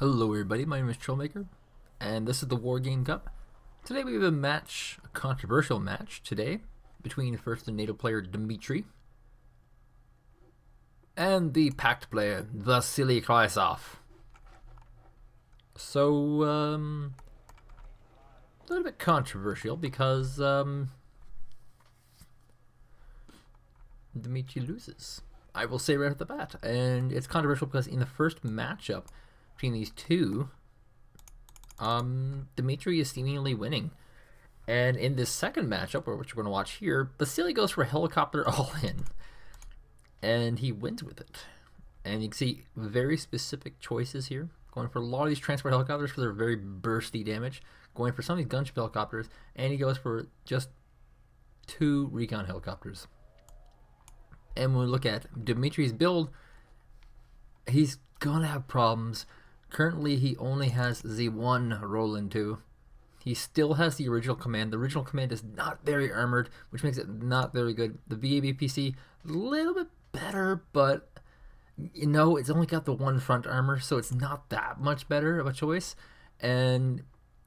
Hello everybody, my name is Troublemaker, and this is the Wargame Cup. Today we have a match, a controversial match today, between first the NATO player Dmitri and the pact player Vasily Krypsov. So, a little bit controversial because Dmitri loses. I will say right off the bat, and it's controversial because in the first matchup between these two, Dmitri is seemingly winning. And in this second matchup, which we're going to watch here, Vasily goes for a helicopter all in. And he wins with it. And you can see very specific choices here. Going for a lot of these transport helicopters for their very bursty damage. Going for some of these gunship helicopters. And he goes for just 2 recon helicopters. And when we look at Dmitri's build, he's going to have problems. Currently, he only has the 1 Roland 2. He still has the original command. The original command is not very armored, which makes it not very good. The VABPC, a little bit better, but you know, it's only got the 1 front armor, so it's not that much better of a choice. And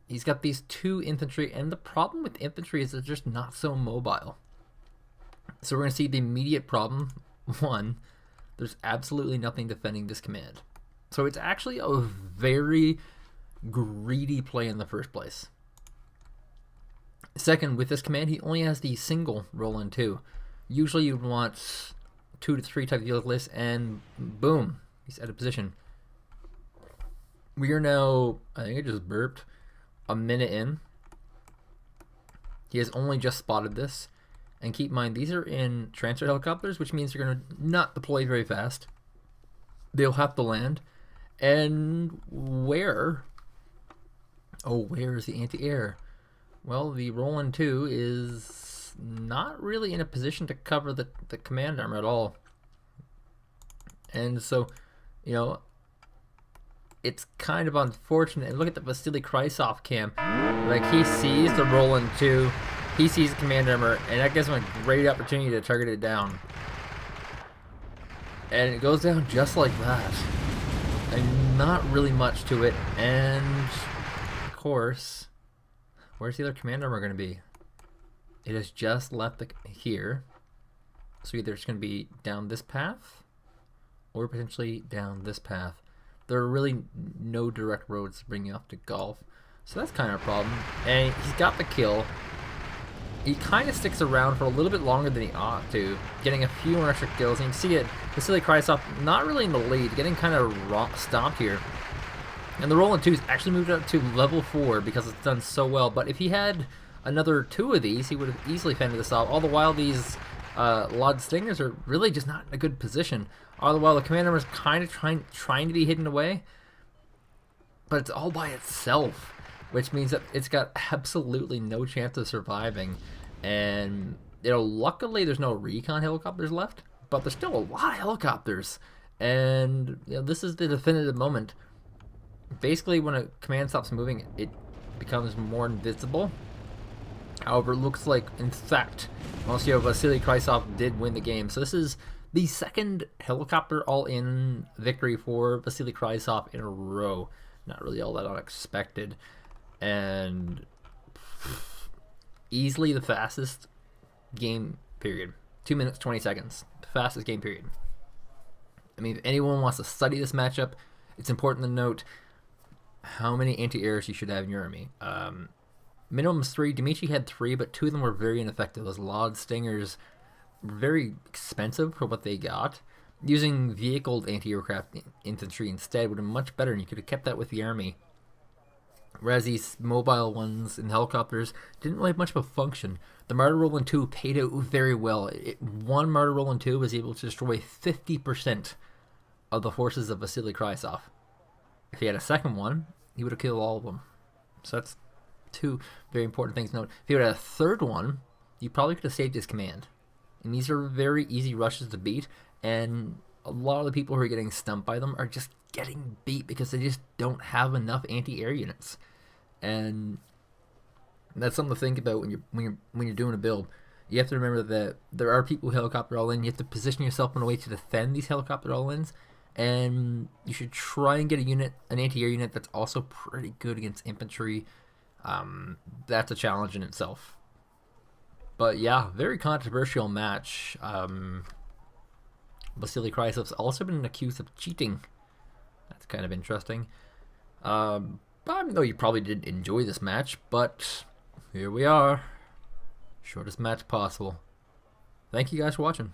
he's got these 2 infantry, and the problem with infantry is they're just not so mobile. So we're going to see the immediate problem. 1, there's absolutely nothing defending this command. So it's actually a very greedy play in the first place. Second, with this command, he only has the single Roland 2. Usually you'd want 2 to 3 type of deal list, and boom, he's out of position. We are now, I think I just burped, a minute in. He has only just spotted this. And keep in mind, these are in transfer helicopters, which means they're going to not deploy very fast. They'll have to land. And where? Oh, where is the anti-air? Well, the Roland 2 is not really in a position to cover the command armor at all. And so, you know, it's kind of unfortunate. And look at the Vasily Krypsov cam. Like, he sees the Roland 2, he sees the command armor, and that gives him a great opportunity to target it down. And it goes down just like that. And not really much to it, and of course, where's the other command armor going to be? It has just left here, so either it's going to be down this path, or potentially down this path. There are really no direct roads to bring you up to Gulf, so that's kind of a problem. And he's got the kill. He kind of sticks around for a little bit longer than he ought to, getting a few more extra kills. And you can see it, Vasily Krypsov not really in the lead, getting kind of stomped here. And the Roland 2's actually moved up to level 4 because it's done so well. But if he had another 2 of these, he would have easily fended this off. All the while, these Lod Stingers are really just not in a good position. All the while, the command armor is kind of trying to be hidden away. But it's all by itself, which means that it's got absolutely no chance of surviving. And, you know, luckily there's no recon helicopters left, but there's still a lot of helicopters. And, you know, this is the definitive moment. Basically, when a command stops moving, it becomes more invisible. However, it looks like, in fact, Monsieur Vasily Krypsov did win the game. So this is the second helicopter all-in victory for Vasily Krypsov in a row. Not really all that unexpected. And easily the fastest game period. 2 minutes, 20 seconds. The fastest game period. I mean, if anyone wants to study this matchup, it's important to note how many anti-airs you should have in your army. Minimum is 3. Dmitri had 3, but 2 of them were very ineffective. Those Lod Stingers were very expensive for what they got. Using vehicled anti-aircraft infantry instead would have been much better, and you could have kept that with the army. Whereas these mobile ones and helicopters didn't really have much of a function. The Marder Roland 2 paid out very well. One Marder Roland 2 was able to destroy 50% of the forces of Vasily Krypsov. If he had a second one, he would have killed all of them. So that's 2 very important things to note. If he had a third one, you probably could have saved his command. And these are very easy rushes to beat, and a lot of the people who are getting stumped by them are just getting beat because they just don't have enough anti-air units. And that's something to think about when you're doing a build. You have to remember that there are people who helicopter all in. You have to position yourself in a way to defend these helicopter all ins, and you should try and get a unit, an anti-air unit that's also pretty good against infantry. That's a challenge in itself. But yeah, very controversial match. Vasily Krypsov's also been accused of cheating. That's kind of interesting. I know you probably didn't enjoy this match, but here we are. Shortest match possible. Thank you guys for watching.